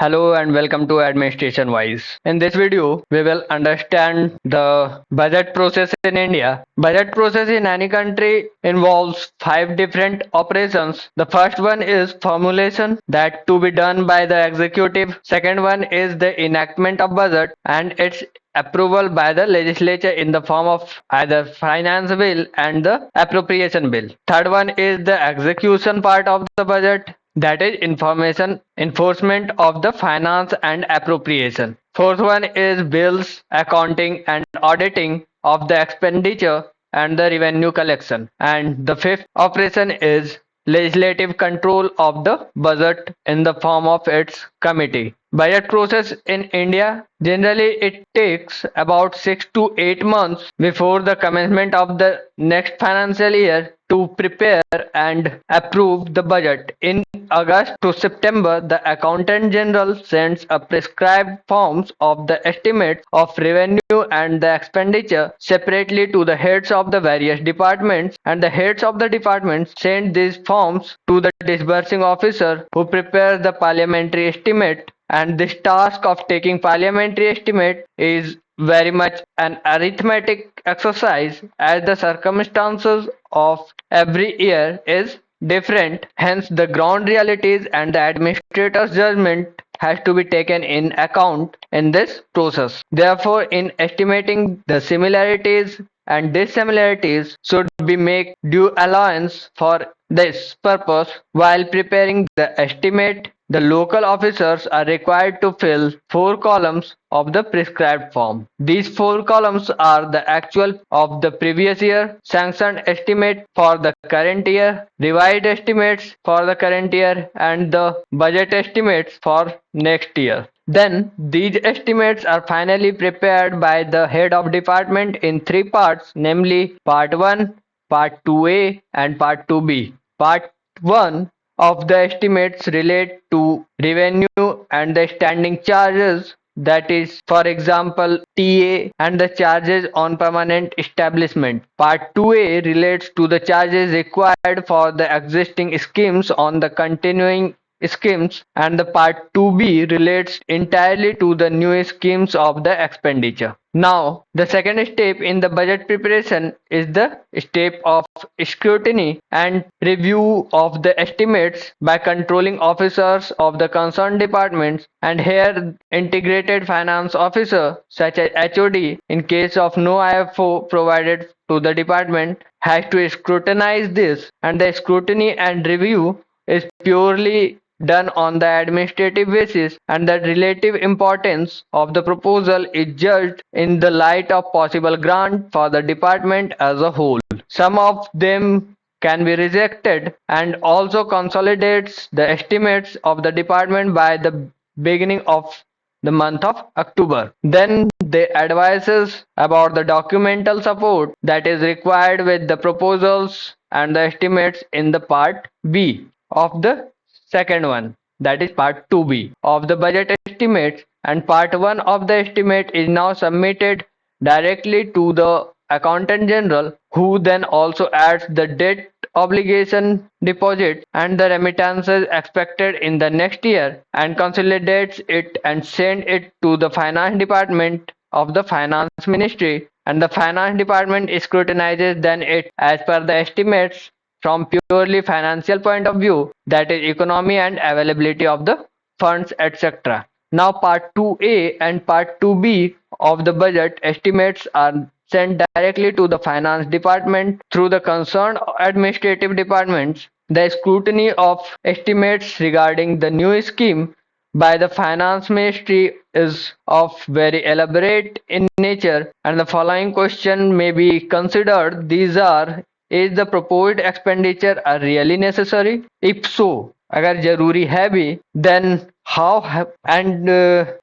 Hello and welcome to Administration Wise. In this video, we will understand the budget process in India. Budget process in any country involves five different operations. The first one is formulation, that to be done by the executive. Second one is the enactment of budget and its approval by the legislature in the form of either finance bill and the appropriation bill. Third one is the execution part of the budget, that is information enforcement of the finance and appropriation. Fourth one is bills, accounting and auditing of the expenditure and the revenue collection. And the fifth operation is legislative control of the budget in the form of its committee. Budget process in India, generally it takes about 6 to 8 months before the commencement of the next financial year to prepare and approve the budget. In August to September, the Accountant General sends a prescribed forms of the estimate of revenue and the expenditure separately to the heads of the various departments, and the heads of the departments send these forms to the disbursing officer who prepares the parliamentary estimate. And this task of taking parliamentary estimate is very much an arithmetic exercise, as the circumstances of every year is different. Hence the ground realities and the administrator's judgment has to be taken in account in this process. Therefore, in estimating the similarities and dissimilarities should be make due allowance for this purpose. While preparing the estimate, the local officers are required to fill 4 columns of the prescribed form. These 4 columns are the actual of the previous year, sanctioned estimate for the current year, revised estimates for the current year, and the budget estimates for next year. Then these estimates are finally prepared by the head of department in 3 parts, namely Part 1, Part 2A and Part 2B. Part 1 of the estimates relate to revenue and the standing charges, that is, for example, TA and the charges on permanent establishment. Part 2A relates to the charges required for the existing schemes on the continuing schemes, and the Part 2B relates entirely to the new schemes of the expenditure. Now, the second step in the budget preparation is the step of scrutiny and review of the estimates by controlling officers of the concerned departments, and here integrated finance officer such as HOD, in case of no IFO provided to the department, has to scrutinize this, and the scrutiny and review is purely done on the administrative basis, and the relative importance of the proposal is judged in the light of possible grant for the department as a whole. Some of them can be rejected, and also consolidates the estimates of the department by the beginning of the month of October. Then they advises about the documental support that is required with the proposals and the estimates in the Part B of the second one, that is Part 2B of the budget estimates, and Part 1 of the estimate is now submitted directly to the Accountant General, who then also adds the debt obligation deposit and the remittances expected in the next year, and consolidates it and send it to the finance department of the finance ministry, and the finance department scrutinizes then it as per the estimates from purely financial point of view, that is economy and availability of the funds, etc. Now Part 2A and Part 2B of the budget estimates are sent directly to the finance department through the concerned administrative departments. The scrutiny of estimates regarding the new scheme by the finance ministry is of very elaborate in nature, and the following question may be considered. These are: is the proposed expenditure are really necessary? If so, अगर जरूरी है भी, then how and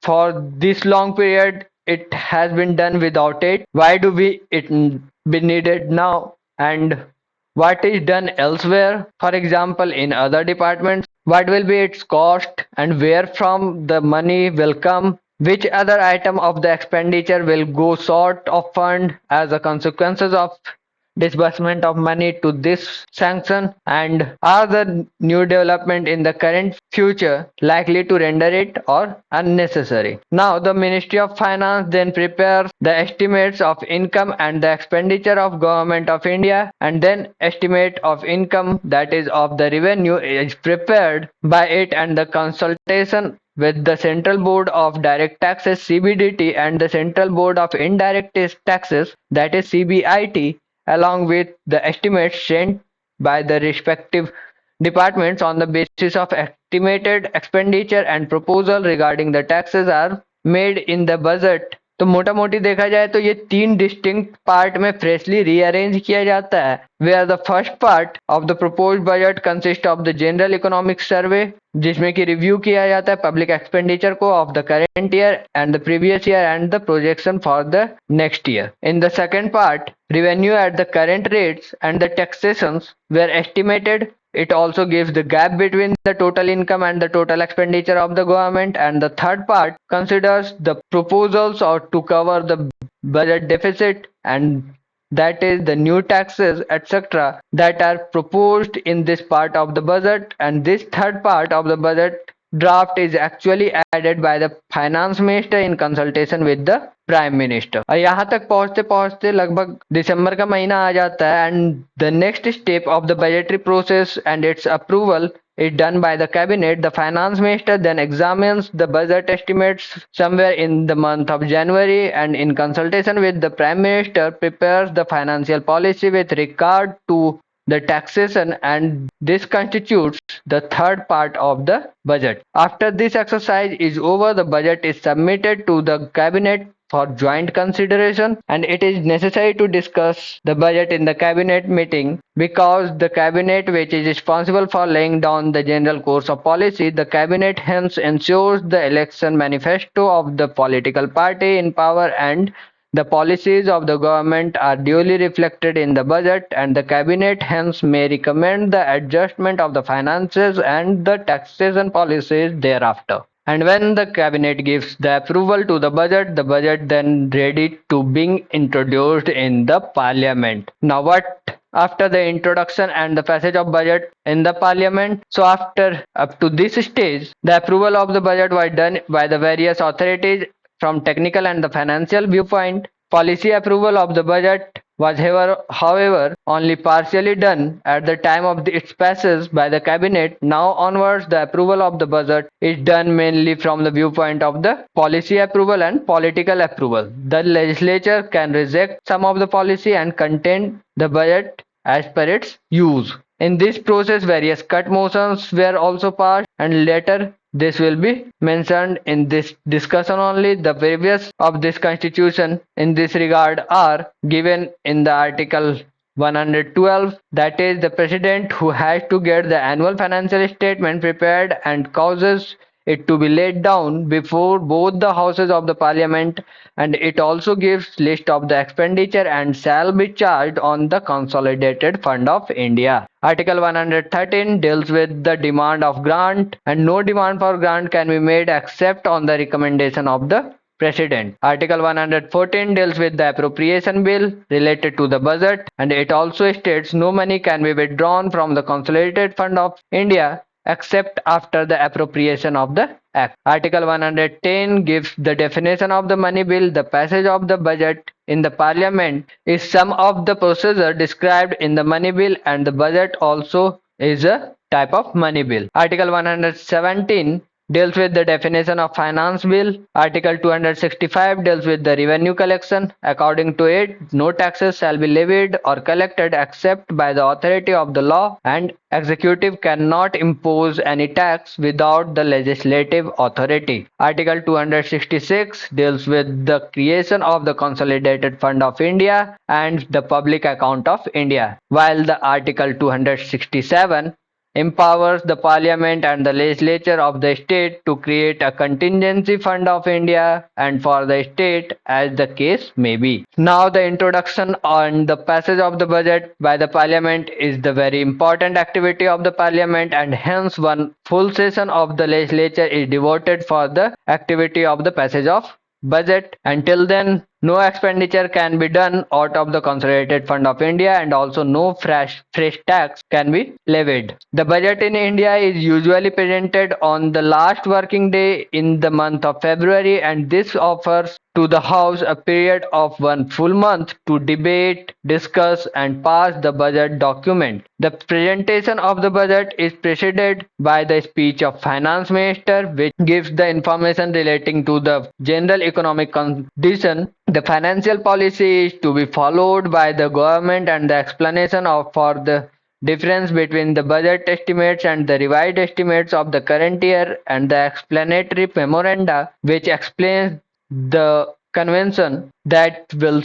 for this long period it has been done without it. Why do we it be needed now? And what is done elsewhere? For example, in other departments, what will be its cost and where from the money will come? Which other item of the expenditure will go short of fund as a consequences of disbursement of money to this sanction, and are the new development in the current future likely to render it or unnecessary. Now the Ministry of Finance then prepares the estimates of income and the expenditure of Government of India, and then estimate of income, that is of the revenue, is prepared by it and the consultation with the Central Board of Direct Taxes (CBDT) and the Central Board of Indirect Taxes, that is CBIT, along with the estimates sent by the respective departments on the basis of estimated expenditure and proposal regarding the taxes are made in the budget. तो मोटा मोटी देखा जाए तो ये तीन distinct part में freshly rearrange किया जाता है, where the first part of the proposed budget consist of the general economic survey, जिसमें कि रिव्यू किया जाता है पब्लिक एक्सपेंडिचर को of the current year and the previous year and the projection for the next year. In the second part, revenue at the current rates and the taxations were estimated. It also gives the gap between the total income and the total expenditure of the government. And the third part considers the proposals or to cover the budget deficit, and that is the new taxes etc. that are proposed in this part of the budget. And this third part of the budget draft is actually added by the finance minister in consultation with the prime minister. और यहाँ तक पहुँचते पहुँचते लगभग दिसंबर का महीना आ जाता है, and the next step of the budgetary process and it's approval is done by the cabinet. The finance minister then examines the budget estimates somewhere in the month of January, and in consultation with the prime minister prepares the financial policy with regard to the taxation, and this constitutes the third part of the budget. After this exercise is over, the budget is submitted to the cabinet for joint consideration, and it is necessary to discuss the budget in the cabinet meeting because the cabinet, which is responsible for laying down the general course of policy, the cabinet hence ensures the election manifesto of the political party in power and the policies of the government are duly reflected in the budget, and the cabinet hence may recommend the adjustment of the finances and the taxation policies thereafter. And when the cabinet gives the approval to the budget then ready to being introduced in the parliament. Now what after the introduction and the passage of budget in the parliament? So after up to this stage, the approval of the budget was done by the various authorities from technical and the financial viewpoint. Policy approval of the budget was however only partially done at the time of its passage by the cabinet. Now onwards, the approval of the budget is done mainly from the viewpoint of the policy approval and political approval. The legislature can reject some of the policy and contain the budget as per its use. In this process, various cut motions were also passed, and later this will be mentioned in this discussion only. The previous of this constitution in this regard are given in the article 112, that is the president who has to get the annual financial statement prepared and causes it to be laid down before both the houses of the parliament, and it also gives list of the expenditure and shall be charged on the consolidated fund of India. Article 113 deals with the demand of grant, and no demand for grant can be made except on the recommendation of the President. Article 114 deals with the appropriation bill related to the budget, and it also states no money can be withdrawn from the consolidated fund of India except after the appropriation of the act. Article 110 gives the definition of the money bill. The passage of the budget in the parliament is some of the procedure described in the money bill, and the budget also is a type of money bill. Article 117 deals with the definition of finance bill. Article 265 deals with the revenue collection. According to it, no taxes shall be levied or collected except by the authority of the law, and executive cannot impose any tax without the legislative authority. Article 266 deals with the creation of the consolidated fund of India and the public account of India, while the Article 267 empowers the parliament and the legislature of the state to create a contingency fund of India and for the state as the case may be. Now the introduction and the passage of the budget by the parliament is the very important activity of the parliament, and hence one full session of the legislature is devoted for the activity of the passage of budget. Until then, no expenditure can be done out of the consolidated fund of India, and also no fresh tax can be levied. The budget in India is usually presented on the last working day in the month of February, and this offers to the House a period of one full month to debate, discuss, and pass the budget document. The presentation of the budget is preceded by the speech of Finance Minister, which gives the information relating to the general economic condition. The financial policy is to be followed by the government, and the explanation of for the difference between the budget estimates and the revised estimates of the current year, and the explanatory memoranda which explains the convention that will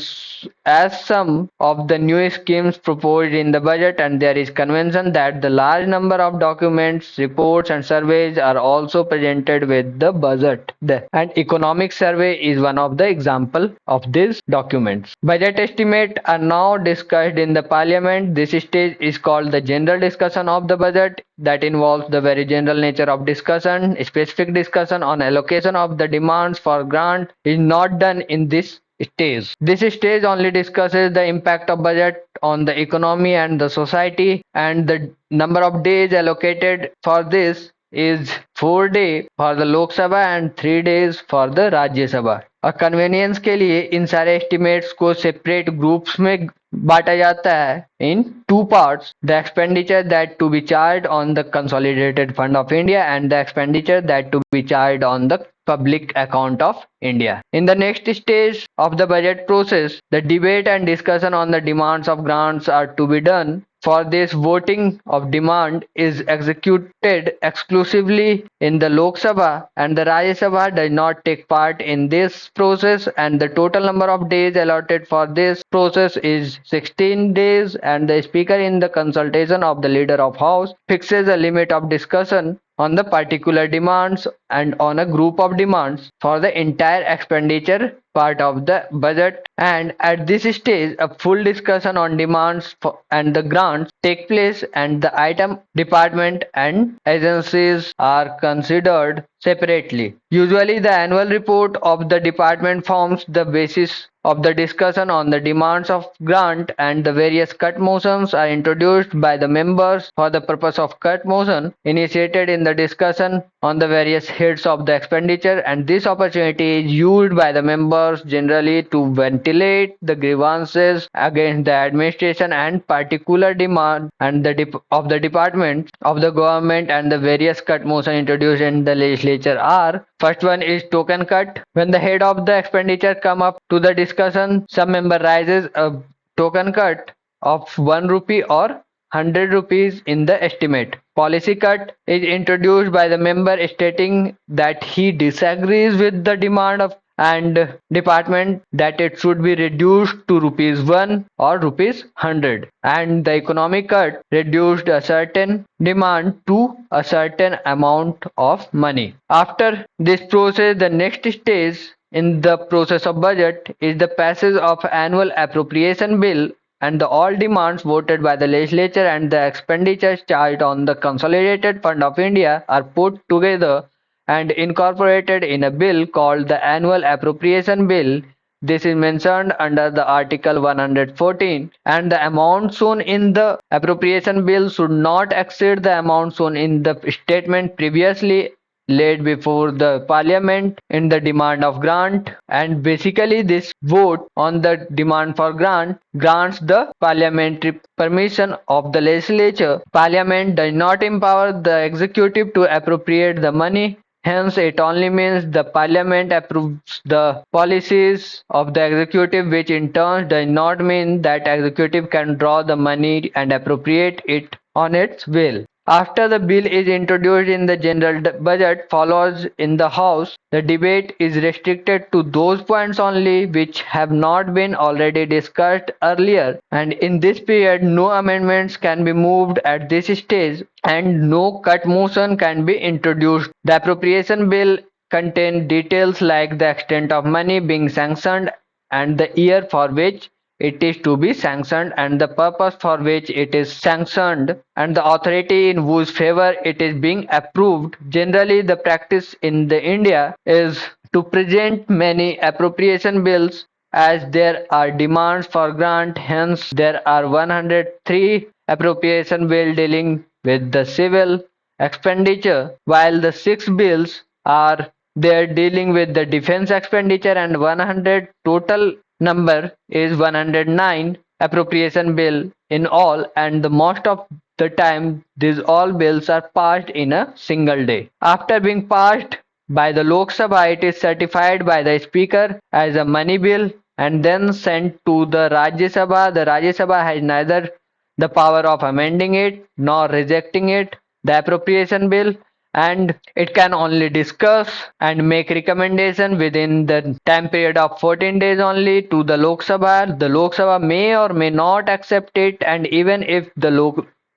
as some of the new schemes proposed in the budget, and there is convention that the large number of documents, reports, and surveys are also presented with the budget. And economic survey is one of the example of these documents. Budget estimate are now discussed in the parliament. This stage is called the general discussion of the budget, that involves the very general nature of discussion. Specific discussion on allocation of the demands for grant is not done in this stage. This stage only discusses the impact of budget on the economy and the society, and the number of days allocated for this is 4 days for the Lok Sabha and 3 days for the Rajya Sabha. और convenience के लिए इन सारे estimates को separate groups में बांटा जाता है in two parts: the expenditure that to be charged on the consolidated fund of India, and the expenditure that to be charged on the public account of India. In the next stage of the budget process, the debate and discussion on the demands of grants are to be done. For this, voting of demand is executed exclusively in the Lok Sabha, and the Rajya Sabha does not take part in this process, and the total number of days allotted for this process is 16 days, and the speaker in the consultation of the leader of house fixes a limit of discussion on the particular demands and on a group of demands for the entire expenditure part of the budget. And at this stage, a full discussion on demands and the grants take place, and the item department and agencies are considered separately. Usually the annual report of the department forms the basis of the discussion on the demands of grant, and the various cut motions are introduced by the members for the purpose of cut motion initiated in the discussion on the various heads of the expenditure, and this opportunity is used by the members generally to ventilate the grievances against the administration and particular demand and of the department of the government. And the various cut motion introduced in the legislature are: first one is token cut. When the head of the expenditure come up to the discussion, some member raises a token cut of 1 rupee or 100 rupees in the estimate. Policy cut is introduced by the member stating that he disagrees with the demand of and department that it should be reduced to rupees 1 or rupees 100, and the economic cut reduced a certain demand to a certain amount of money. After this process, the next stage in the process of budget is the passage of annual appropriation bill, and all demands voted by the legislature and the expenditures charged on the consolidated fund of India are put together and incorporated in a bill called the Annual Appropriation Bill. This is mentioned under the Article 114, and the amount shown in the appropriation bill should not exceed the amount shown in the statement previously laid before the parliament in the demand of grant. And basically this vote on the demand for grant grants the parliamentary permission of the legislature. Parliament does not empower the executive to appropriate the money. Hence, it only means the parliament approves the policies of the executive, which in turn does not mean that executive can draw the money and appropriate it on its will. After the bill is introduced in the general budget follows in the House, the debate is restricted to those points only which have not been already discussed earlier, and in this period no amendments can be moved at this stage and no cut motion can be introduced. The appropriation bill contains details like the extent of money being sanctioned and the year for which it is to be sanctioned and the purpose for which it is sanctioned and the authority in whose favor it is being approved. Generally, the practice in the India is to present many appropriation bills as there are demands for grant. Hence there are 103 appropriation bill dealing with the civil expenditure, while the 6 bills are there dealing with the defense expenditure, and 100 total number is 109 appropriation bill in all, and the most of the time these all bills are passed in a single day. After being passed by the Lok Sabha, it is certified by the Speaker as a money bill and then sent to the Rajya Sabha. The Rajya Sabha has neither the power of amending it nor rejecting it, the appropriation bill, and it can only discuss and make recommendation within the time period of 14 days only to the Lok Sabha. The Lok Sabha may or may not accept it, and even if the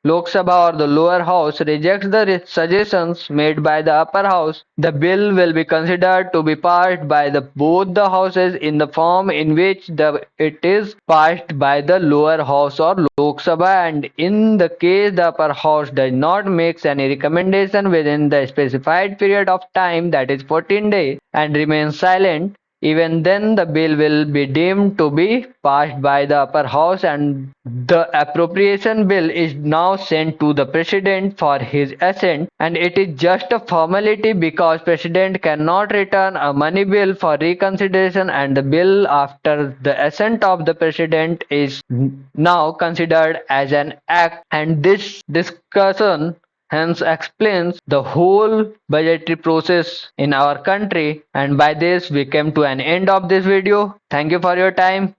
Lok Sabha or the lower house rejects the suggestions made by the upper house, the bill will be considered to be passed by both the houses in the form in which it is passed by the lower house or Lok Sabha, and in the case the upper house does not make any recommendation within the specified period of time, that is 14 days, and remains silent, even then the bill will be deemed to be passed by the upper house, and the appropriation bill is now sent to the president for his assent, and it is just a formality because president cannot return a money bill for reconsideration, and the bill after the assent of the president is now considered as an act, and this discussion hence explains the whole budgetary process in our country. And by this we came to an end of this video. Thank you for your time.